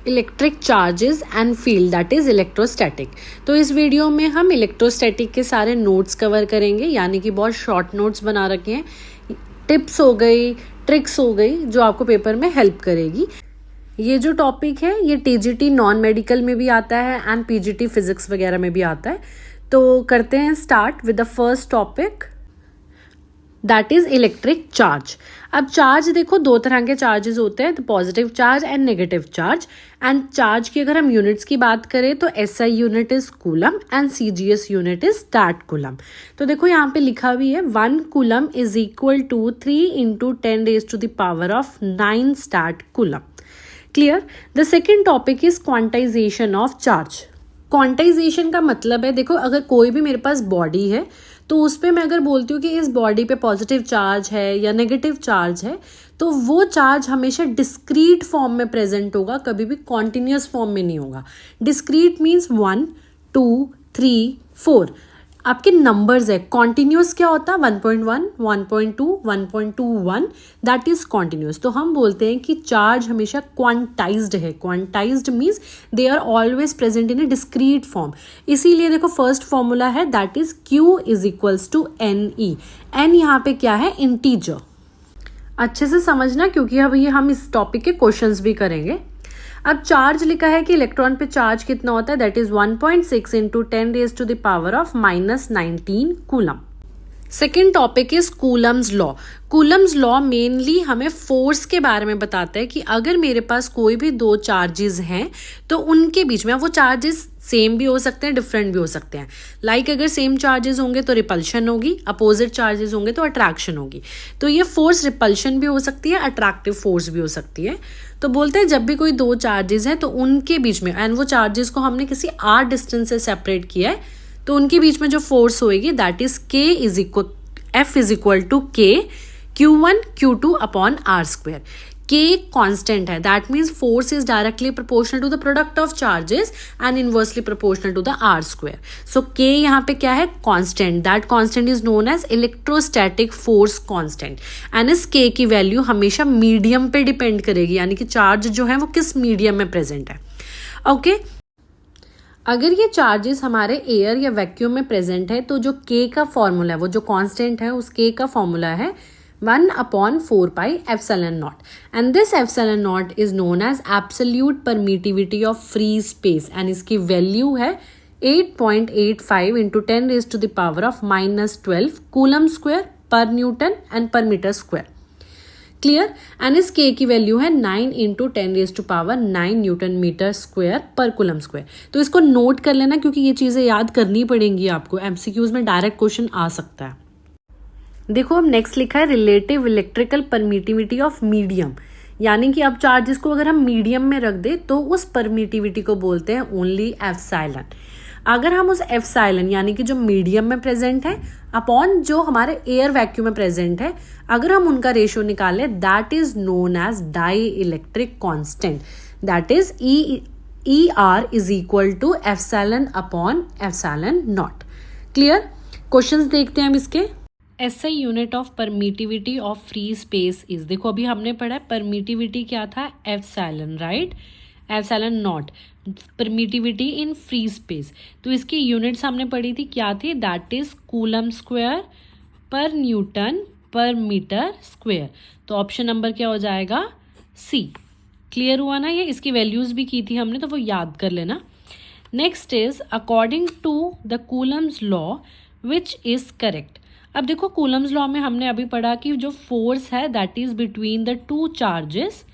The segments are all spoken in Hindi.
Electric charges and field that is electrostatic. तो इस वीडियो में हम इलेक्ट्रोस्टैटिक के सारे नोट्स कवर करेंगे, यानी कि बहुत शॉर्ट नोट्स बना रखे हैं, टिप्स हो गई, ट्रिक्स हो गई, जो आपको पेपर में हेल्प करेगी। ये जो टॉपिक है ये टीजीटी नॉन मेडिकल में भी आता है एंड पीजीटी फिजिक्स वगैरह में भी आता है। तो करते हैं start with the first topic that is electric charge. अब चार्ज देखो, दो तरह के चार्जेस होते हैं, positive charge and negative charge. And charge की अगर हम यूनिट्स की बात करें तो SI unit is coulomb and CGS unit is statcoulomb. तो देखो यहाँ पे लिखा भी है 1 coulomb is equal to 3 × 10⁻⁹ statcoulomb. Clear. The second topic is quantization of charge. Quantization का मतलब है, देखो अगर कोई भी मेरे पास बॉडी है तो उस पर मैं अगर बोलती हूँ कि इस बॉडी पे पॉजिटिव चार्ज है या नेगेटिव चार्ज है, तो वो चार्ज हमेशा डिस्क्रीट फॉर्म में प्रेजेंट होगा, कभी भी कॉन्टिन्यूस फॉर्म में नहीं होगा। डिस्क्रीट मीन्स 1 2 3 4 आपके नंबर्स है। कॉन्टिन्यूस क्या होता है 1.1 1.2 1.21 दैट इज कॉन्टिन्यूस। तो हम बोलते हैं कि चार्ज हमेशा क्वांटाइज्ड है। Quantized means they are always present in a discrete form. इसीलिए देखो फर्स्ट फॉर्मूला है that is Q is equals to NE। N यहाँ पे क्या है, इंटीजर। अच्छे से समझना क्योंकि अब ये हम इस टॉपिक के क्वेश्चंस भी करेंगे। अब चार्ज लिखा है कि इलेक्ट्रॉन पे चार्ज कितना होता है, that is 1.6 × 10⁻⁻19 coulomb. Second topic is Coulomb's law. Coulomb's law mainly हमें फोर्स के बारे में बताता है कि अगर मेरे पास कोई भी दो चार्जेस हैं तो उनके बीच में, वो चार्जेस सेम भी हो सकते हैं, डिफरेंट भी हो सकते हैं। लाइक अगर सेम चार्जेस होंगे तो रिपल्शन होगी, अपोजिट चार्जेस होंगे तो अट्रैक्शन होगी। तो ये फोर्स रिपल्शन भी हो सकती है, अट्रैक्टिव फोर्स भी हो सकती है। तो बोलते हैं जब भी कोई दो चार्जेस हैं तो उनके बीच में, एंड वो चार्जेस को हमने किसी r डिस्टेंस से सेपरेट किया है, तो उनके बीच में जो फोर्स होएगी that is F is equal to K Q1 Q2 upon R²। K constant है, that means force is directly proportional to the product of charges and inversely proportional to the R²। So K यहाँ पे क्या है, constant. That constant is known as electrostatic force constant. And इस K की वैल्यू हमेशा मीडियम पे डिपेंड करेगी, यानी कि चार्ज जो है वो किस मीडियम में प्रेजेंट है। ओके अगर ये चार्जेस हमारे एयर या वैक्यूम में प्रेजेंट है तो जो K का फॉर्मूला है, वो जो कांस्टेंट है उस K का फॉर्मूला है 1/4πε0। And this ε0 is known as absolute permittivity of free space, and इसकी वैल्यू है 8.85 × 10⁻⁻12 coulomb square per newton and per metre square. Clear. And इस K की वैल्यू है 9 × 10⁹ newton metre square per coulomb square. तो इसको नोट कर लेना क्योंकि ये चीजें याद करनी पड़ेंगी आपको, एमसीक्यूज में डायरेक्ट क्वेश्चन आ सकता है। देखो अब नेक्स्ट लिखा है relative electrical permittivity of medium, यानी कि अब चार्जेस को अगर हम मीडियम में रख दे तो उस परमिटिविटी को बोलते हैं ओनली एप्सिलॉन। अगर हम उस एप्सिलॉन यानी कि जो मीडियम में प्रेजेंट है अपॉन जो हमारे एयर वैक्यूम में प्रेजेंट है, अगर हम उनका रेशियो निकाले that is known as dielectric constant, that is ER is equal to epsilon upon ε0। Clear. Questions देखते हैं हम इसके। SI unit of permittivity of free space is, देखो अभी हमने पढ़ा परमिटिविटी क्या था, epsilon, right, ε0 permittivity in free space. तो इसकी यूनिट्स हमने पढ़ी थी, क्या थी, that is coulomb square per newton per metre square. तो ऑप्शन नंबर क्या हो जाएगा, C। क्लियर हुआ ना, ये इसकी वैल्यूज भी की थी हमने, तो वो याद कर लेना। Next is according to the Coulomb's law which is correct. अब देखो कूलम्स लॉ में हमने अभी पढ़ा कि जो फोर्स है that is between the two charges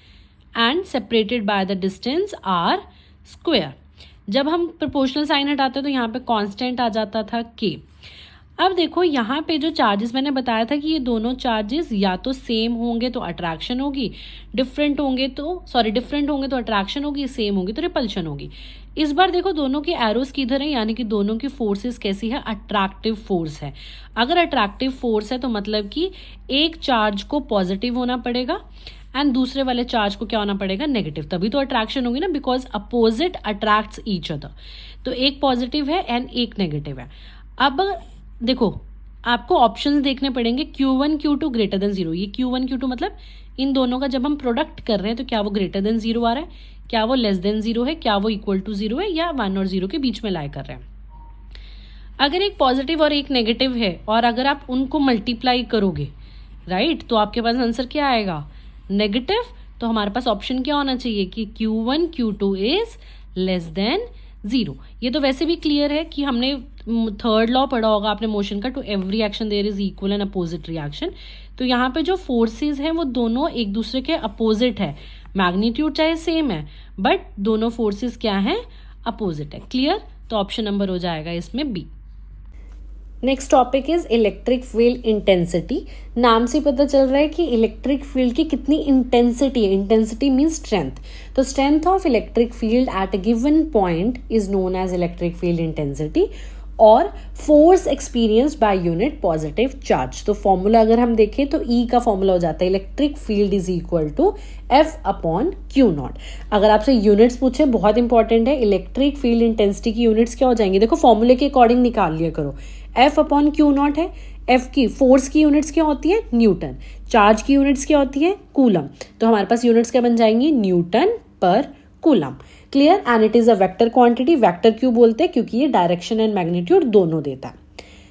and separated by the distance R²। जब हम प्रोपोर्शनल साइन हटाते तो यहाँ पे कांस्टेंट आ जाता था K। अब देखो यहाँ पे जो चार्जेस मैंने बताया था कि ये दोनों चार्जेस या तो सेम होंगे तो अट्रैक्शन होगी, डिफरेंट होंगे तो अट्रैक्शन होगी, सेम होगी तो रिपल्शन होगी। इस बार देखो दोनों के एरोस किधर है, यानी कि दोनों की फोर्सेस कैसी है, अट्रैक्टिव फोर्स है। अगर अट्रैक्टिव फोर्स है तो मतलब कि एक चार्ज को पॉजिटिव होना पड़ेगा एंड दूसरे वाले चार्ज को क्या होना पड़ेगा, नेगेटिव, तभी तो अट्रैक्शन होगी ना, because opposite attracts each other. तो एक पॉजिटिव है एंड एक नेगेटिव है। अब देखो आपको ऑप्शंस देखने पड़ेंगे, Q1 Q2 > 0। ये Q1 Q2 मतलब इन दोनों का जब हम प्रोडक्ट कर रहे हैं तो क्या वो ग्रेटर देन 0 आ रहा है, क्या वो लेस देन 0 है, क्या वो इक्वल टू 0 है, या 1 और 0 के बीच में लाई कर रहे हैं। अगर एक पॉजिटिव और एक नेगेटिव है और अगर आप उनको मल्टीप्लाई करोगे राइट, तो आपके पास आंसर क्या आएगा, नेगेटिव। तो हमारे पास ऑप्शन क्या होना चाहिए कि Q1 Q2 is less than 0। ये तो वैसे भी क्लियर है कि हमने थर्ड लॉ पढ़ा होगा आपने मोशन का, to every action there is equal and opposite reaction. तो यहाँ पे जो फोर्सेस हैं वो दोनों एक दूसरे के अपोजिट है, मैग्नीट्यूड चाहे सेम है बट दोनों फोर्सेस क्या हैं, अपोजिट है। क्लियर, तो ऑप्शन नंबर हो जाएगा इसमें B. Next topic is electric field intensity. नाम से पता चल रहा है कि इलेक्ट्रिक फील्ड की कितनी इंटेंसिटी है। Intensity means strength. तो strength of electric field at a given point is known as electric field intensity और force experienced by unit positive charge. तो फॉर्मूला अगर हम देखें तो ई का फॉर्मूला हो जाता है electric field is equal to F upon q naught. अगर आपसे यूनिट्स पूछे, बहुत इंपॉर्टेंट है, इलेक्ट्रिक फील्ड इंटेंसिटी की यूनिट्स क्या हो जाएंगी, देखो फॉर्मूले के अकॉर्डिंग निकाल लिया करो। एफ अपॉन क्यू नॉट है, एफ की फोर्स की यूनिट्स क्या होती है, न्यूटन, चार्ज की यूनिट्स क्या होती है, कूलम। तो हमारे पास यूनिट्स क्या बन जाएंगी, न्यूटन पर coulomb. Clear, and it is a vector quantity. Vector क्यों बोलते हैं, क्योंकि ये डायरेक्शन एंड मैग्नीट्यूड दोनों देता है।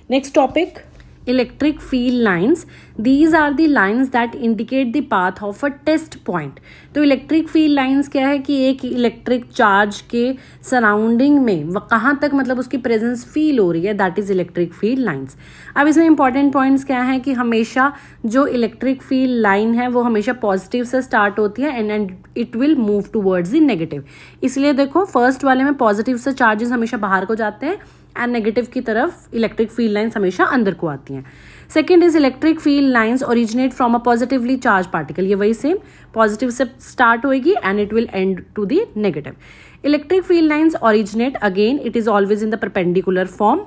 Next topic, electric field lines. These are the lines that indicate the path of a test point. तो इलेक्ट्रिक फील्ड लाइन्स क्या है कि एक इलेक्ट्रिक चार्ज के सराउंडिंग में कहाँ तक मतलब उसकी प्रेजेंस फील हो रही है, that is electric field lines. अब इसमें इंपॉर्टेंट पॉइंट्स क्या है कि हमेशा जो इलेक्ट्रिक फील्ड लाइन है वो हमेशा पॉजिटिव से स्टार्ट होती है and it will move towards the negative. इसलिए देखो फर्स्ट वाले में पॉजिटिव से चार्जेस हमेशा बाहर को जाते हैं एंड नेगेटिव की तरफ इलेक्ट्रिक फील्ड लाइन्स हमेशा अंदर को आती हैं। Second is electric field lines originate from a positively charge particle. ये वही सेम पॉजिटिव से स्टार्ट होएगी and it will end to the negative. Electric field lines originate again, it is always in the perpendicular form.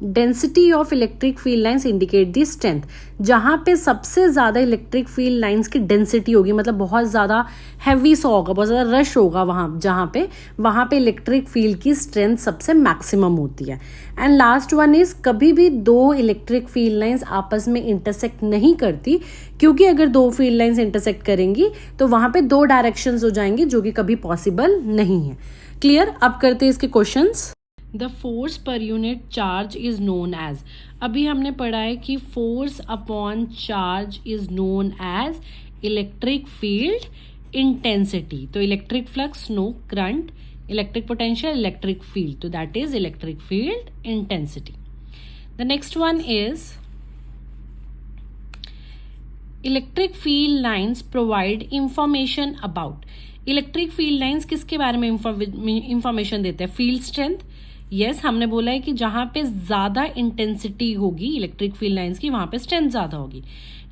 Density of electric field lines indicate the strength. जहाँ पे सबसे ज़्यादा इलेक्ट्रिक फील्ड लाइन्स की डेंसिटी होगी, मतलब बहुत ज़्यादा हैवी सा होगा, बहुत ज़्यादा रश होगा वहाँ पे इलेक्ट्रिक फील्ड की स्ट्रेंथ सबसे मैक्सिमम होती है। एंड लास्ट वन इज, कभी भी दो इलेक्ट्रिक फील्ड लाइन्स आपस में इंटरसेक्ट नहीं करती, क्योंकि अगर दो फील्ड लाइन्स इंटरसेक्ट करेंगी तो वहाँ पे दो डायरेक्शंस हो जाएंगी जो कि कभी पॉसिबल नहीं है। क्लियर, अब करते हैं इसके questions. The force per unit charge is known as. अभी हमने पढ़ा है कि force upon charge is known as electric field intensity. तो electric flux, no current, electric potential, electric field, तो that is electric field intensity. The next one is electric field lines provide information about. Electric field lines किसके बारे में इंफॉर्मेशन देते हैं, फील्ड स्ट्रेंथ। यस, हमने बोला है कि जहां पे ज्यादा इंटेंसिटी होगी इलेक्ट्रिक फील्ड लाइंस की वहां पे स्ट्रेंथ ज्यादा होगी।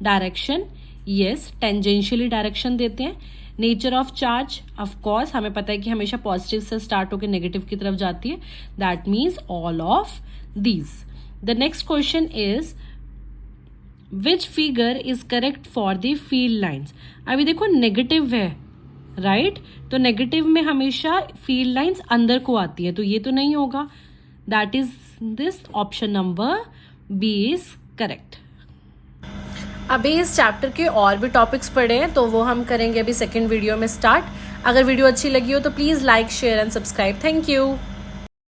डायरेक्शन, यस, टेंजेंशियली डायरेक्शन देते हैं। Nature of charge, of course हमें पता है कि हमेशा पॉजिटिव से स्टार्ट होकर नेगेटिव की तरफ जाती है, that means all of these. The next question is which figure is correct for the field lines. अभी देखो नेगेटिव है राइट, तो नेगेटिव में हमेशा फील्ड लाइंस अंदर को आती है, तो ये तो नहीं होगा, that is this option number B is correct. अभी इस चैप्टर के और भी टॉपिक्स पढ़े हैं तो वो हम करेंगे अभी सेकेंड वीडियो में स्टार्ट। अगर वीडियो अच्छी लगी हो तो please like, share and subscribe. Thank you.